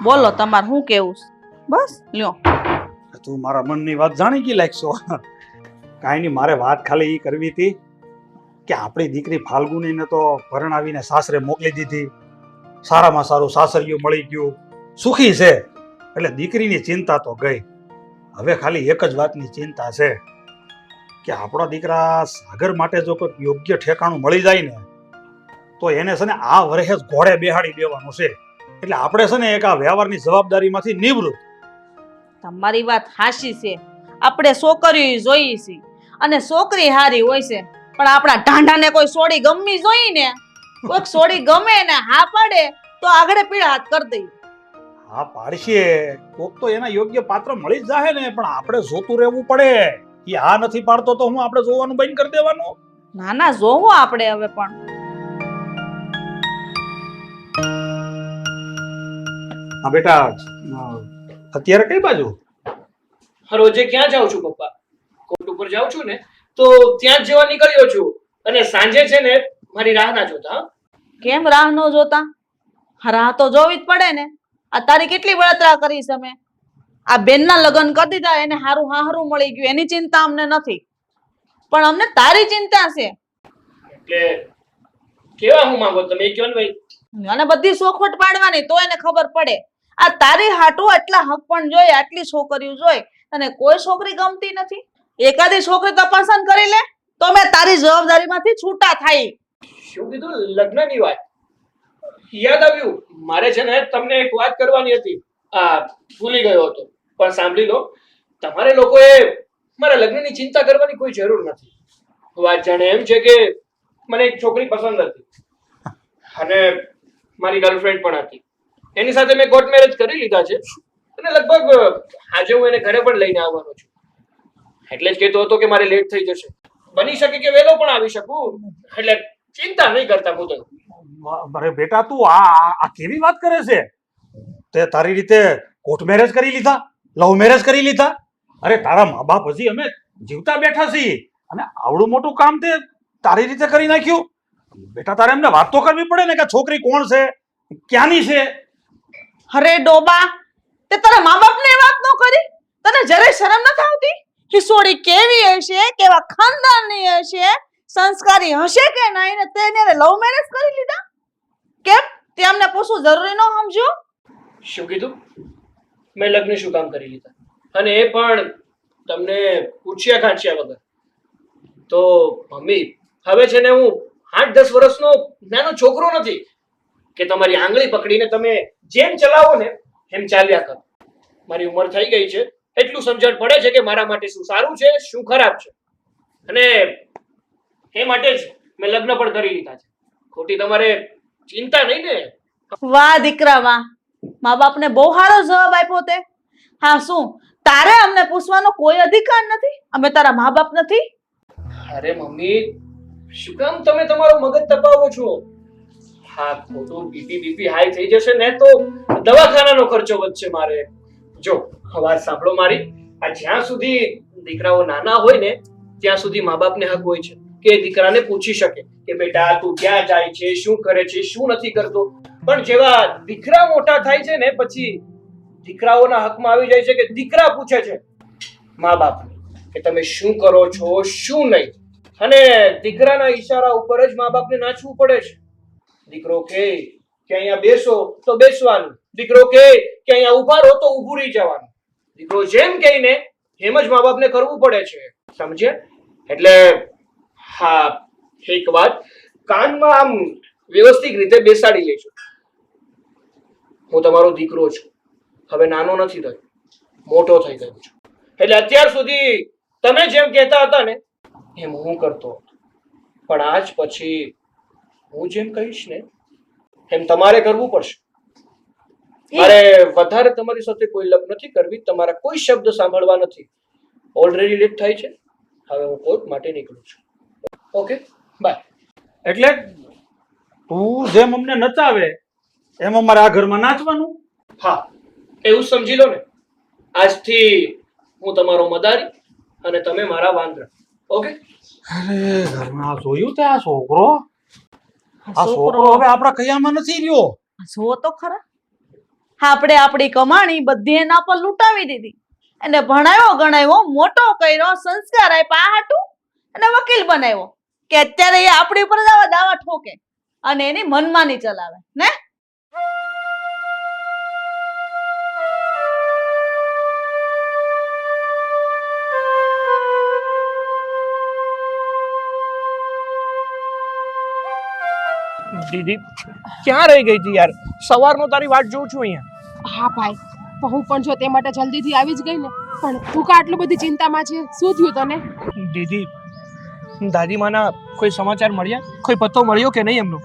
બોલો તમારે શું કેવું છે? બસ લ્યો. તું મારા મનની વાત જાણી ગઈ લાગશો. કાંઈ નહીં, મારે વાત ખાલી એ કરવી હતી કે આપણી દીકરી ફાલ્ગુનીને તો પરણાવીને સાસરે મોકલી દીધી. સારામાં સારું સાસરિયું મળી ગયું, સુખી છે. એટલે દીકરીની ચિંતા તો ગઈ. હવે ખાલી એક જ વાતની ચિંતા છે કે આપણા દીકરા સાગર માટે જો કોઈ યોગ્ય ઠેકાણું મળી જાય ને તો એને છે ને આ વર્ષે જ ઘોડે બેહાડી દેવાનું છે. એટલે આપણે છે ને એક આ વ્યવહારની જવાબદારીમાંથી નિવૃત્ત. તમારી વાત હાચી છે. આપણે છોકરીઓ જોઈએ છે અને છોકરી હારી હોય છે, પણ આપણા ઢાંઢાને કોઈ સોડી ગમવી જોઈએ ને. કોઈક સોડી ગમે ને હા પાડે તો આગળ પીળા હાથ કરી દઈએ. હા પાડશે, કોક તો એના યોગ્ય પાત્ર મળી જ જાહે ને, પણ આપણે જોતું રહેવું પડે. એ આ નથી પાડતો તો હું આપણે જોવાનું બંધ કરી દેવાનું? ના ના, જોવો આપણે હવે. પણ હા બેટા, અત્યારે કઈ બાજુ? રોજે ક્યાં જાઉં છું પપ્પા? કોર્ટ ઉપર જાઉં છું ને તો ત્યાં જ જવા નીકળ્યો છું, અને સાંજે છે ને મારી રાહ ના જોતા. કેમ રાહ ન જોતા? રાહ તો જોવી જ પડે ને. આ તારી કેટલી બળતરા કરી છે અમે. આ બેનના લગ્ન કરી દીધા, એને હારું હારું મળી ગયું, એની ચિંતા અમને નથી, પણ અમને તારી ચિંતા છે. એટલે કેવા હું માંગો તમે એ કહો ને ભાઈ. અને બધી સોખવટ પાડવાની તો એને ખબર પડે. આ તારી હાટુ આટલા હક પણ જોઈ, આટલી છોકરીઓ જોઈ, અને કોઈ છોકરી ગમતી નથી? એકાદી છોકરી તો પસંદ કરી લે તો મેં તારી જવાબદારીમાંથી છૂટા થાય. શું કીધું? લગ્નની વાત યાદ આવ્યું. મારે છે ને તમને એક વાત કરવાની હતી, ભૂલી ગયો હતો, પણ સાંભળી લો. તમારે લોકોએ મારા લગ્નની ચિંતા કરવાની કોઈ જરૂર નથી. વાત જાણે એમ છે કે મને એક છોકરી પસંદ હતી અને મારી ગર્લફ્રેન્ડ પણ હતી. એની સાથે મેં કોર્ટ મેરેજ કરી લીધા છે અને લગભગ આજે હું એને ઘરે પણ લઈને આવવાનો છું. એટલે જ કહેતો હતો કે મારે લેટ થઈ જશે. બની શકે કે વહેલો પણ આવી શકું, એટલે ચિંતા નહીં કરતા મુદત. અરે બેટા, તું આ કેવી વાત કરે છે? તે તારી રીતે કોર્ટ મેરેજ કરી લીધા, લવ મેરેજ કરી લીધા? અરે તારા મા બાપ હજી અમે જીવતા બેઠા છીએ અને આવડું મોટું કામ તે તારી રીતે કરી નાખ્યું? બેટા, તારે એમને વાત તો કરવી પડે ને કે છોકરી કોણ છે, ક્યાંની છે? અરે ડોબા, તે તારા મા બાપને વાત ન કરી? તને જરાય શરમ નથી આવતી? હિસોડી કેવી હશે, કેવા ખાનદાનની હશે, સંસ્કારી હશે કે નહીં, ને તેને લવ મેરેજ કરી લીધા? કેમ તે અમને પૂછવું જરૂરી ન સમજ્યો? શું કીધું? મેં લગ્ન શું કામ કરી લીધા, અને એ પણ તમને પૂછ્યા ખાંચ્યા વગર? તો મમ્મી, હવે છે ને હું 8-10 વર્ષનો નાનો છોકરો નથી કે તમારી આંગળી પકડીને તમે જેમ ચલાવો ને એમ ચાલ્યા કરો. મારી ઉંમર થઈ ગઈ છે, એટલું સમજણ પડે છે કે મારા માટે શું સારું છે, શું ખરાબ છે, અને એ માટે જ મેં લગ્ન પણ કરી લીધા છે. ખોટી તમારે ચિંતા નહીં ને? વાહ દીકરા વાહ, મા બાપને બહુ સારો જવાબ આપ્યો તે. હા, શું તારે અમને પૂછવાનો કોઈ અધિકાર નથી? અમે તારા મા બાપ નથી? અરે મમ્મી, શું કામ તમે તમારો મગજ તપાવો છો? હા, ખોટું બીપી હાઈ થઈ જશે ને તો દવાખાનાનો ખર્ચો વધશે મારે. જો વાત સાંભળો મારી. આ જ્યાં સુધી દીકરાઓ નાના હોય ને ત્યાં સુધી મા બાપને હક હોય છે કે દીકરાને પૂછી શકે કે બેટા તું ક્યાં જાય છે, શું કરે છે, શું નથી કરતો. પણ જેવા દીકરા મોટા થાય છે ને પછી દીકરાઓના હકમાં આવી જાય છે કે દીકરા પૂછે છે મા બાપને કે તમે શું કરો છો, શું નહીં. અને દીકરાના ઈશારા ઉપર જ મા બાપને નાચવું પડે છે. દીકરો કે અહીંયા બેસો તો બેસવાનું, દીકરો કે અહીંયા ઉભા રહો તો ઊભું રહી જવાનું. દીકરો જેમ કહીને એમ જ મા બાપને કરવું પડે છે, સમજ્યા? એટલે હા, એક વાત કાનમાં આમ વ્યવસ્થિત રીતે બેસાડી લેજો. હું તમારો દીકરો છું, હવે નાનો નથી થયો, મોટો થઈ ગયો છું. એટલે અત્યાર સુધી તમે જેમ કહેતા હતા ને એમ હું કરતો હતો, પણ આજ પછી હું જેમ કહીશ ને એમ તમારે કરવું પડશે. મારે વધારે તમારી સાથે કોઈ લપ નથી કરવી, તમારા કોઈ શબ્દ સાંભળવા નથી. ઓલરેડી લેટ થાય છે, હવે હું કોર્ટ માટે નીકળું છું. Okay, bye. એટલે તું જેમ અમને નચાવે એમ અમારે આ ઘરમાં નાચવાનું? હા, એવું સમજી લો ને. આજથી હું તમારો મદારી અને તમે મારા વાંદરા. ઓકે? અરે ઘરમાં જોયું તે આ છોકરો? આ છોકરો હવે આપણા કયામાં નથી રહ્યો. જો તો ખરા. આપણે આપણી કમાણી બધી એના પર લૂંટાવી દીધી. એને ભણાવ્યો ગણાવ્યો, મોટો કર્યો, સંસ્કાર આપ્યા હાટું અને વકીલ બનાવ્યો કે અત્યારે એ આપણી ઉપર જ આવા દાવા ઠોકે અને એની મનમાની ચલાવે ને. દીદી ક્યાં રહી ગઈ હતી યાર? સવારનો તારી વાટ જોઉં છું અહીંયા. હા ભાઈ, તો હું પણ જો તે માટે જલ્દીથી આવી જ ગઈ ને. પણ તું કા આટલું બધી ચિંતામાં છે? શું થયું તને? દીદી, દાદીમાના કોઈ સમાચાર મળ્યા? કોઈ પત્તો મળ્યો કે નહીં એમનો?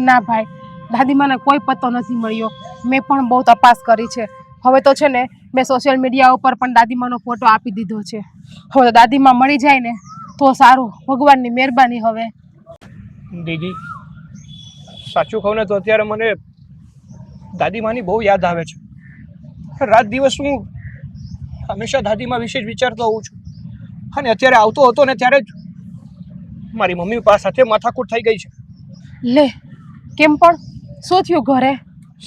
ના ભાઈ, દાદીમાને કોઈ પત્તો નથી મળ્યો. મેં પણ બહુ તપાસ કરી છે. હવે તો છે ને મેં સોશિયલ મીડિયા ઉપર પણ દાદીમાનો ફોટો આપી દીધો છે. હવે તો દાદીમા મળી જાય ને તો સારું, ભગવાનની મહેરબાની. હવે દીદી સાચું કહું ને તો અત્યારે મને દાદીમાની બહુ યાદ આવે છે. રાત દિવસ હું હંમેશા દાદીમા વિશે જ વિચારતો હોઉં છું. અને અત્યારે આવતો હતો ને ત્યારે જ મારી મમ્મી પપ્પા સાથે માથાકૂટ થઈ ગઈ છે. લે, કેમ પણ? શું થયું ઘરે?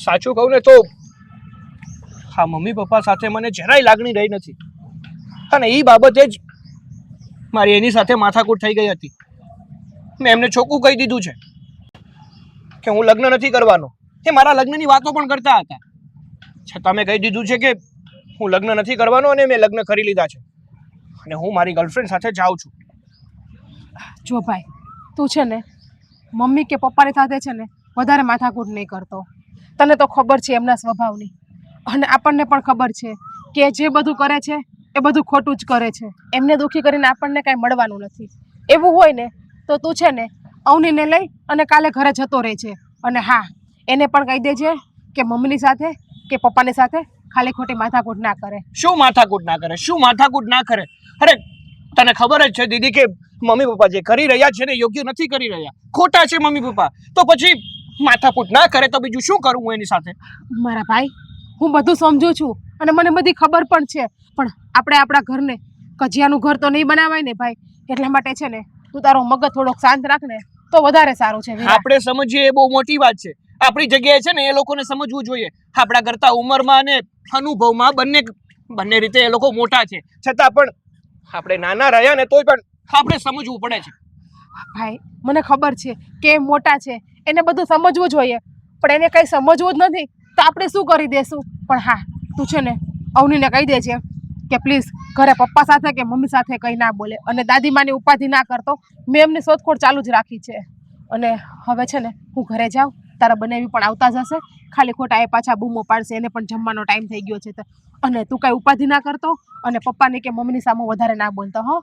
સાચું કહું ને તો હા, મમ્મી પપ્પા સાથે મને જરાય લાગણી રહી નથી. અને એ બાબતે જ મારી એની સાથે માથાકૂટ થઈ ગઈ હતી. મેં એમને ચોખ્ખું કહી દીધું છે કે હું લગ્ન નથી કરવાનો. એ મારા લગ્નની વાતો પણ કરતા હતા, છતાં મેં કહી દીધું છે કે હું લગ્ન નથી કરવાનો અને મેં લગ્ન કરી લીધા છે અને હું મારી ગર્લફ્રેન્ડ સાથે જાઉં છું. જો ભાઈ, તું છે ને મમ્મી કે પપ્પાની સાથે છે ને વધારે માથાકૂટ નહીં કરતો. તને તો ખબર છે એમના સ્વભાવની, અને આપણને પણ ખબર છે કે જે બધું કરે છે એ બધું ખોટું જ કરે છે. એમને દુઃખી કરીને આપણને કાંઈ મળવાનું નથી. એવું હોય ને તો તું છે ને અવનીને લઈ અને કાલે ઘરે જતો રહે છે. અને હા, એને પણ કહી દેજે કે મમ્મીની સાથે કે પપ્પાની સાથે ખાલી ખોટી માથાકૂટ ના કરે. શું માથાકૂટ ના કરે? શું માથાકૂટ ના કરે? અરે તને ખબર જ છે દીદી કે મમ્મી પપ્પા જે કરી રહ્યા છે ને યોગ્ય નથી કરી રહ્યા, ખોટા છે મમ્મી પપ્પા. તો પછી માથાકૂટ ના કરે તો બીજું શું કરું હું એની સાથે? મારા ભાઈ, હું બધું સમજુ છું અને મને બધી ખબર પણ છે, પણ આપણે આપણા ઘરને કજિયાનું ઘર તો નહીં બનાવાય ને ભાઈ. એટલા માટે છે ને તું તારો મગજ થોડોક શાંત રાખ ને તો વધારે સારું છે. આપણે સમજીએ એ બહુ મોટી વાત છે. આપણી જગ્યાએ છે ને એ લોકોને સમજવું જોઈએ. આપણા કરતા ઉંમરમાં અને અનુભવમાં બંને રીતે એ લોકો મોટા છે, છતાં પણ આપણે નાના રહ્યા ને તોય પણ આપણે સમજવું પડે છે. ભાઈ, મને ખબર છે કે એ મોટા છે, એને બધું સમજવું જોઈએ, પણ એને કંઈ સમજવું જ નથી તો આપણે શું કરી દેશું? પણ હા, તું છે ને અવનીને કહી દેજે કે પ્લીઝ ઘરે પપ્પા સાથે કે મમ્મી સાથે કંઈ ના બોલે અને દાદીમાની ઉપાધિ ના કરતો. મેં એમની શોધખોળ ચાલુ જ રાખી છે. અને હવે છે ને હું ઘરે જાઉં, તારા બનેવી પણ આવતા જ હશે. ખાલી ખોટા એ પાછા બૂમો પાડશે, એને પણ જમવાનો ટાઈમ થઈ ગયો છે. અને તું કાંઈ ઉપાધિ ના કરતો અને પપ્પાની કે મમ્મીની સામે વધારે ના બોલતો. હો,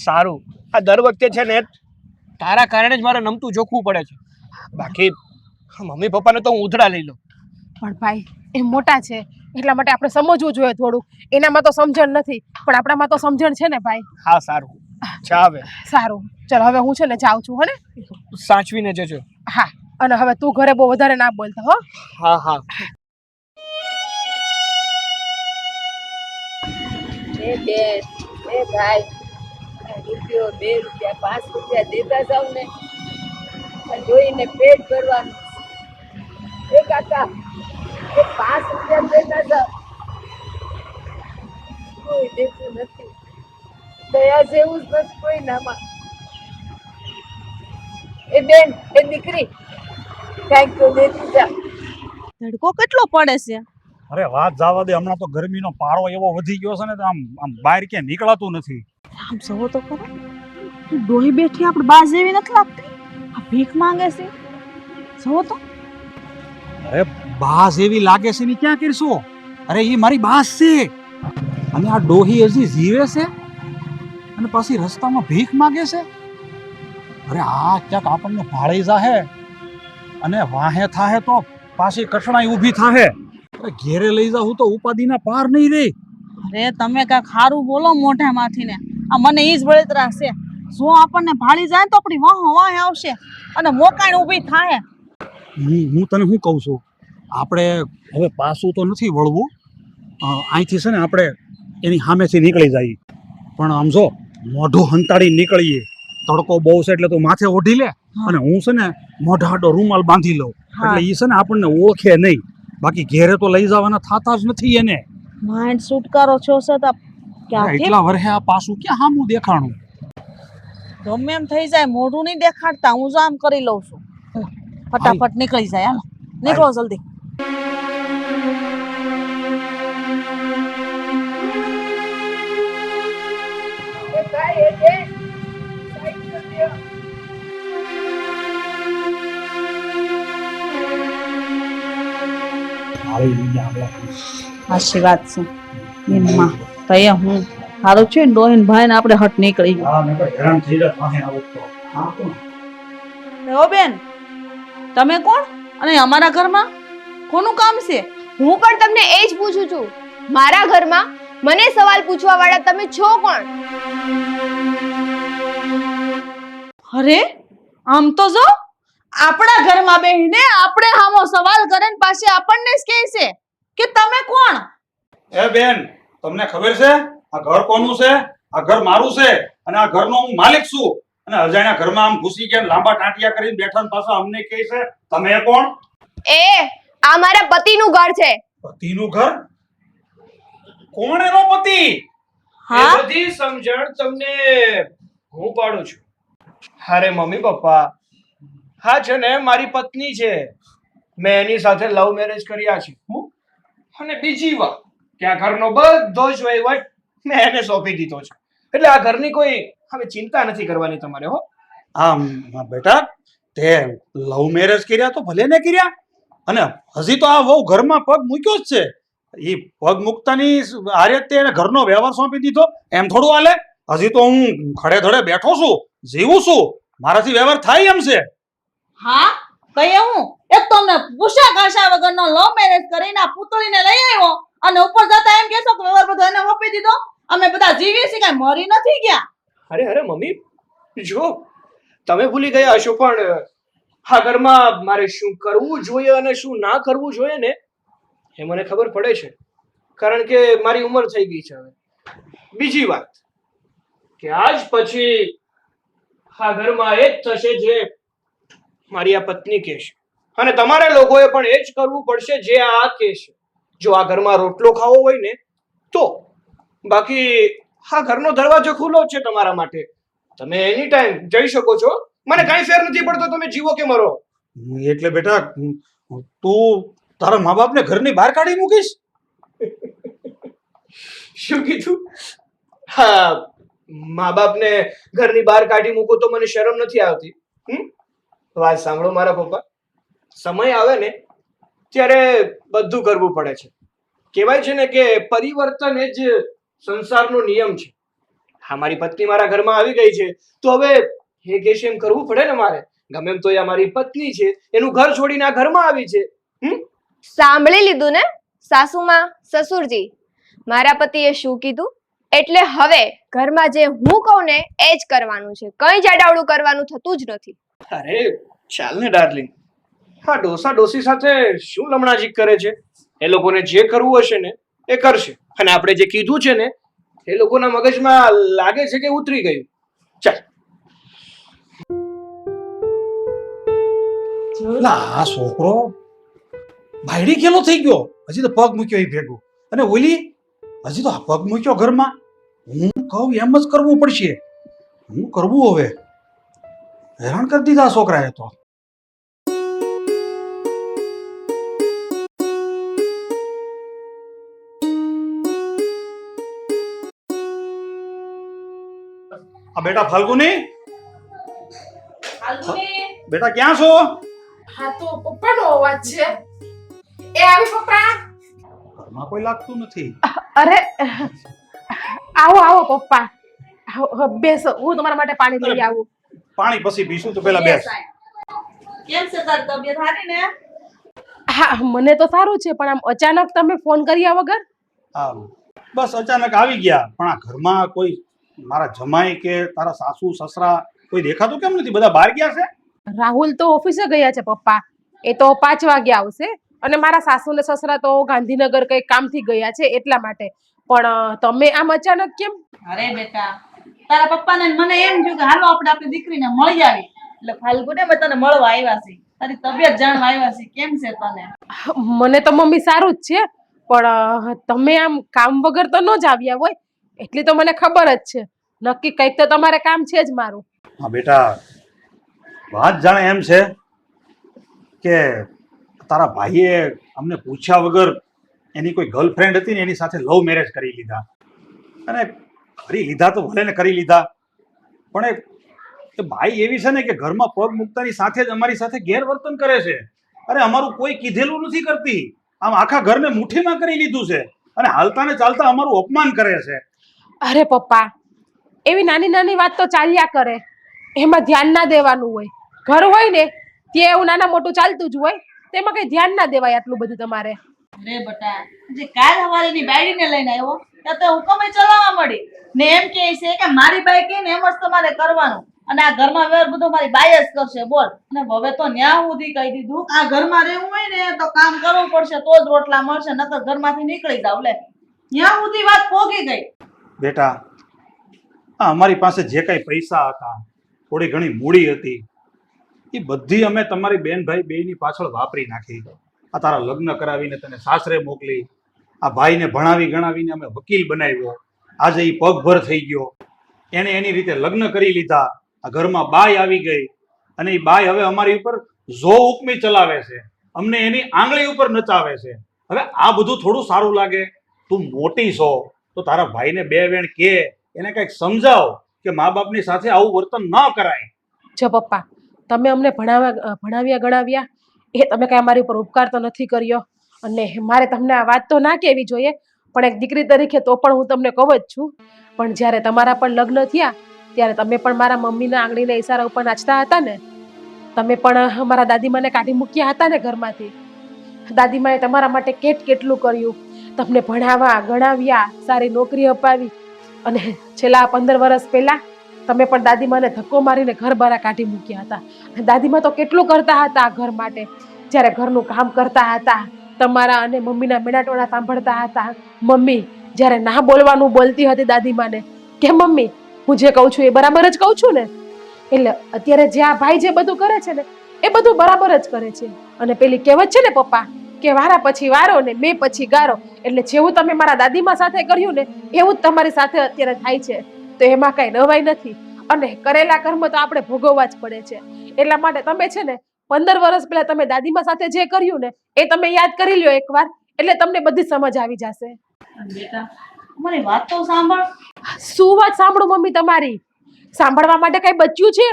સારું. આ દર વખતે છે ને તારા કારણે જ મારે નમતું જોખવું પડે છે. બાકી મમ્મી પપ્પાને તો હું ઉધડા લઈ લઉં. પણ ભાઈ, એ મોટા છે એટલા માટે આપણે સમજવું જોઈએ થોડું. એનામાં તો સમજણ નથી પણ આપણામાં તો સમજણ છે ને ભાઈ. હા, સારું. ચાવે. સારું, ચલ હવે હું છે ને જાઉં છું. હો ને, સાચવીને જજો. હા, અને હવે તું ઘરે બહુ વધારે ના બોલતો. હો, હા હા. બેન, એ ભાઈ, રૂપિયો 2 રૂપિયા 5 રૂપિયા દેતા જાવ ને જોઈને પેટ ભરવાનું. એ કાકા, એ 5 રૂપિયા દેતા જાવ, કોઈ દેતું નથી. દયા જેવું જ નથી કોઈ નામાં. એ બેન, એ દીકરી, કાંઈક તો દેતી જા. તડકો કેટલો પડે છે. અરે વાત જવા દે, હમણાં તો ગરમીનો પારો એવો વધી ગયો છે ને તો આમ બહાર ક્યાંય નીકળાતું નથી. આમ જોવો તો ખરો, ડોહી બેઠી આપણે બા જેવી નથી લાગતી. આ ભીખ માંગે છે, જોવો તો. અરે બાસ એવી લાગે છે ને ક્યાં કરશો? અરે એ મારી બાસ છે અને આ ડોહી હજી જીવે છે અને પછી રસ્તામાં ભીખ માંગે છે. અરે આ ક્યાંક આપણને ભાળી જાહે અને વાહે થાહે તો પાછી કઠણાઈ ઊભી થાહે. અરે ઘેરે લઈ જાઉં તો ઉપાધિના પાર નહીં રે. અરે તમે કાંઈક ખારું બોલો મોઢામાંથી ને. આ મને ઈ જ બળતરા છે. જો આપણને ભાળી જાય તો આપણી વાહે આવશે અને મોકાણ ઊભી થાય. હું તને શું કહું છું, આપણે હવે પાછું તો નથી વળવું. અહીંથી છે ને આપણે એની સામેથી નીકળી જઈએ, પણ આમ જો મોઢું હંતાડી નીકળીએ. તડકો બહુ છે એટલે તું માથે ઓઢી લે અને હું છે ને મોઢાડો રૂમાલ બાંધી લઉં એટલે એ છે ને આપણને ઓળખે નહીં. બાકી ઘેરે તો લઈ જવાના થાતા જ નથી એને. માઇન્ડ છુટકારો છો છતાં ક્યાંથી એટલા વર્ષે આ પાછું ક્યાં સામું દેખાણું. ગમે એમ થઈ જાય મોઢું નહીં દેખાડતા, હું જ આમ કરી લઉં છું. ફટાફટ નીકળી જાય, હાલો નીકળો જલ્દી. એ ભાઈ એ જે સાઈડ તો દ્યો. સાચી વાત છે એમાં તો એ હું સારું છે ને ડોહીન ભાઈ ને આપણે હટ નીકળી ગયો. હા મેં તો હેરાન થઈ જાય પાસે આવો તો. હા તો ઓ બેન, તમે કોણ અને અમારા ઘરમાં કોનું કામ છે? હું પણ તમને એ જ પૂછું છું. મારા ઘરમાં મને સવાલ પૂછવા વાળા તમે છો કોણ? અરે આમ તો જો આપણા ઘરમાં બેહીને આપણે હામો સવાલ કરે ને પાછી આપણને જ કહે છે કે તમે કોણ? એ બેન, તમને ખબર છે આ ઘર કોનું છે? આ ઘર મારું છે અને આ ઘરનો હું માલિક છું. અને અજાણ્યા ઘરમાં આમ ઘૂસી ગયા ને લાંબા ટાંટિયા કરીને બેઠા ને પાછા અમને કહે છે તમે કોણ? એ આ મારા પતિનું ઘર છે. પતિનું ઘર? કોણ એનો પતિ? હા એ બધી સમજણ તમને હું પાડું છું. અરે મમ્મી પપ્પા, હા છે ને મારી પત્ની છે. મેં એની સાથે લવ મેરેજ કર્યા છે. અને બીજી વાત કે આ ઘરનો બધો જ વહીવટ મેં એને સોંપી દીધો છે. એટલે આ ઘરની કોઈ હવે ચિંતા નથી કરવાની તમારે. હો આમ બેટા, તે લવ મેરેજ કર્યા તો ભલે ને કર્યા, અને હજી તો આ વહુ ઘરમાં પગ મૂક્યો જ છે. એ પગ મૂકતાની આરે તે એને ઘરનો વ્યવહાર સોંપી દીધો, એમ થોડું હાલે? હજી તો હું ખડે ધડે બેઠો છું, જીવું છું, મારાથી વ્યવહાર થાય એમ છે. હા કહીએ હું એક તો અમને પૂછા કાશા વગરનો લવ મેરેજ કરીને આ પૂતળીને લઈ આવ્યો અને ઉપર જતા એમ કહેશો કે વ્યવહાર બધો એને આપી દીધો. અમે બધા જીવીએ છીએ, કાંઈ મરી નથી ગયા. અરે મમ્મી, જો તમે ભૂલી ગયા હશો પણ આ ઘરમાં મારે શું કરવું જોઈએ અને શું ના કરવું જોઈએ ને એ મને ખબર પડે છે. કારણ કે મારી ઉંમર થઈ ગઈ છે હવે. બીજી વાત કે આજ પછી આ ઘરમાં એ જ થશે જે મારી આ પત્ની કહેશે, અને તમારે લોકોએ પણ એ જ કરવું પડશે જે આ કહેશે. જો આ ઘરમાં રોટલો ખાવો હોય ને તો, બાકી આ ઘરનો દરવાજો ખુલ્લો જ છે તમારા માટે. તમે એની ટાઈમ જઈ શકો છો. મને કાંઈ ફેર નથી પડતો તમે જીવો કે મરો. એટલે બેટા તું તારા મા બાપને ઘરની બહાર કાઢી મૂકીશ? શું કીધું? હા, મા બાપને ઘરની બહાર કાઢી મૂકો તો મને શરમ નથી આવતી. વાત સાંભળો મારા પપ્પા, સમય આવે ને ત્યારે બધું કરવું પડે છે. કહેવાય છે ને કે પરિવર્તન એ જ સંસારનો નિયમ છે. હા, મારી પત્ની મારા ઘરમાં આવી ગઈ છે તો હવે એ કહેશે એમ કરવું પડે ને મારે. ગમે એમ તો એ મારી પત્ની છે, એનું ઘર છોડીને આ ઘરમાં આવી છે. સાંભળી લીધું ને સાસુમાં, સસુરજી? મારા પતિએ શું કીધું? એટલે હવે ઘરમાં જે હું કહું ને એ જ કરવાનું છે. કંઈ જાડાવડું કરવાનું થતું જ નથી. અરે ચાલ ને ડાર્લિંગ, હા ડોસા ડોસી સાથે શું લમણાજીક કરે છે? એ લોકોને જે કરવું હશે ને એ કરશે, અને આપણે જે કીધું છે ને એ લોકોના મગજમાં લાગે છે કે ઉતરી ગયું. ચાલ. આ છોકરો બાયડી કેલો થઈ ગયો? હજી તો પગ મૂક્યો એ ભેગું, અને ઓલી હજી તો આ પગ મૂક્યો ઘરમાં. હું કહું એમ જ કરવું પડશે. હું કરવું હવે? હેરાન કરી દીધા છોકરાએ તો. આ બેટા ફાલ્ગુની, બેટા ક્યાં છો? હા તો પપ્પાનો અવાજ છે. એ આવી પપ્પા. ઘરમાં કોઈ લાગતું નથી. અરે આવો આવો પપ્પા, બેસો, હું તમારા માટે પાણી લઈ આવું. પાણી પછી પીશું તો પેલા બેસ. કેમ છે તારી તબિયત સારી ને? હા મને તો સારું છે, પણ આમ અચાનક તમે ફોન કર્યા વગર? હા બસ અચાનક આવી ગયા. પણ આ ઘરમાં કોઈ મારા જમાઈ કે તારા સાસુ સસરા કોઈ દેખાતું કેમ નથી? બધા બહાર ગયા છે. રાહુલ તો ઓફિસે ગયા છે પપ્પા, એ તો 5 વાગે આવશે. અને મારા સાસુ ને સસરા તો ગાંધીનગર કઈ કામથી ગયા છે એટલા માટે. પણ તમે આમ અચાનક કેમ? અરે બેટા, તારા પપ્પાને મને એમ થયું કે હાલો આપણે આપણી દીકરીને મળી આવી, એટલે ફાલ્ગુને મેં તને મળવા આવ્યા છે. તારી તબિયત જાણવા આવ્યા છે. કેમ છે તને? મને તો મમ્મી સારું જ છે, પણ તમે આમ કામ વગર તો ન જ આવ્યા હોય એટલી તો મને ખબર જ છે. નક્કી કંઈક તો તમારે કામ છે જ મારું. હા બેટા, વાત જાણે એમ છે કે તારા ભાઈએ અમને પૂછ્યા વગર એની કોઈ ગર્લફ્રેન્ડ હતી ને એની સાથે લવ મેરેજ કરી લીધા. અને કરી લીધા તો ભલે ને કરી લીધા, પણ એ બાઈ એવી છે ને કે ઘરમાં પગ મૂકતાની સાથે જ અમારી સાથે ગેરવર્તન કરે છે. અરે અમારું કોઈ કીધેલું નથી કરતી, આમ આખા ઘરને મુઠ્ઠીમાં કરી લીધું છે અને હાલતા ને ચાલતા અમારું અપમાન કરે છે. અરે પપ્પા, એવી નાની નાની વાત તો ચાલ્યા કરે, એમાં ધ્યાન ના દેવાનું હોય. ઘર હોય ને ત્યાં એવું નાના મોટું ચાલતું જ હોય, તેમાં કઈ ધ્યાન ના દેવાય આટલું બધું તમારે. રે બટા, જે કાલ હવારેની બાયડીને લઈને આવ્યો ત્યાં તો હુકમે ચલાવવા મળી ને એમ કહે છે કે મારી બાઈ કહે ને એમ જ તમારે કરવાનું અને આ ઘરમાં વ્યવહાર બધો મારી બાઈ જ કરશે. બોલ. અને હવે તો ન્યા સુધી કહી દીધું આ ઘરમાં રહેવું હોય ને તો કામ કરવું પડશે તો જ રોટલા મળશે, નકર ઘરમાંથી નીકળી જાવ. લે, ન્યા સુધી વાત પોગી ગઈ. બેટા, આ અમારી પાસે જે કાંઈ પૈસા હતા, થોડી ઘણી મૂડી હતી, એ બધી અમે તમારી બેન ભાઈ બેયની પાછળ વાપરી નાખી. આ તારા લગ્ન કરાવીને તને સાસરે મોકલી, આ ભાઈને ભણાવી ગણાવીને અમે વકીલ બનાવ્યો, આજે એ પગભર થઈ ગયો, એને એની રીતે લગ્ન કરી લીધા. આ ઘરમાં બાઈ આવી ગઈ અને એ બાઈ હવે અમારી ઉપર જો હુકમી ચલાવે છે, અમને એની આંગળી ઉપર નચાવે છે. હવે આ બધું થોડું સારું લાગે? તું મોટી છો તો તારા ભાઈને બે વેણ કે, એને કંઈક સમજાવ કે મા બાપની સાથે આવું વર્તન ન કરાય. જો પપ્પા, તમે અમને ભણાવ્યા ગણાવ્યા, એ તમે કાંઈ અમારી ઉપર ઉપકાર તો નથી કર્યો, અને મારે તમને આ વાત તો ના કહેવી જોઈએ, પણ એક દીકરી તરીકે તો પણ હું તમને કહું જ છું. પણ જ્યારે તમારા પણ લગ્ન થયા ત્યારે તમે પણ મારા મમ્મીના આંગળીના ઈશારા ઉપર નાચતા હતા ને, તમે પણ મારા દાદીમાને કાઢી મૂક્યા હતા ને ઘરમાંથી. દાદીમાએ તમારા માટે કેટલું કર્યું, તમને ભણાવ્યા ગણાવ્યા, સારી નોકરી અપાવી, અને છેલ્લા 15 વર્ષ પહેલા તમે પણ દાદીમાને ધક્કો મારીને ઘર બહાર કાઢી મૂક્યા હતા. દાદીમા તો કેટલું કરતા હતા આ ઘર માટે. જ્યારે ઘરનું કામ કરતા હતા, તમારા અને મમ્મીના મેણાટોણા સાંભળતા હતા. મમ્મી જ્યારે ના બોલવાનું બોલતી હતી દાદીમાને કે મમ્મી હું જે કહું છું એ બરાબર જ કહું છું ને, એટલે અત્યારે જે આ ભાઈ જે બધું કરે છે ને એ બધું બરાબર જ કરે છે. અને પેલી કહેવત છે ને પપ્પા કે વારા પછી વારો ને બે પછી ગારો, એટલે જેવું તમે મારા દાદીમા સાથે કર્યું ને એવું જ તમારી સાથે અત્યારે થાય છે. તો એમાં કઈ નવાઈ નથી, અને કરેલા કર્મ તો આપણે ભોગવવા જ પડે છે. એટલા માટે તમે છે ને 15 વર્ષ પહેલા તમે દાદીમા સાથે જે કર્યું ને એ તમે યાદ કરી લ્યો એકવાર, એટલે તમને બધી સમજ આવી જશે. બેટા, મારી વાત તો સાંભળ. શું વાત સાંભળું મમ્મી તમારી? સાંભળવા માટે કઈ બચ્યું છે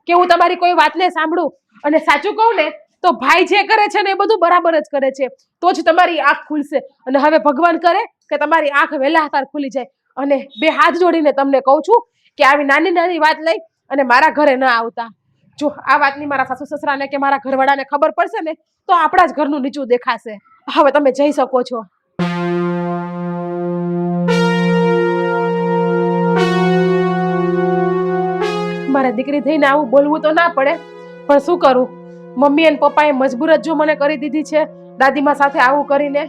કે હું તમારી કોઈ વાતને સાંભળું? અને સાચું કહું ને તો ભાઈ જે કરે છે ને એ બધું બરાબર જ કરે છે, તો જ તમારી આંખ ખુલશે. અને હવે ભગવાન કરે કે તમારી આંખ વહેલા હાર ખુલી જાય. અને બે હાથ જોડીને તમને કહું છું કે આવી નાની નાની વાત લઈ અને મારા ઘરે ન આવતા. જો આ વાતની મારા સાસુ સસરાને કે મારા ઘરવાળાને ખબર પડશે ને તો આપણા જ ઘરનું નીચું દેખાશે. હવે તમે જઈ શકો છો. મારા દીકરી થઈને આવું બોલવું તો ના પડે, પણ શું કરું, મમ્મી અને પપ્પાએ મજબૂર જ જો મને કરી દીધી છે દાદીમા સાથે આવું કરીને.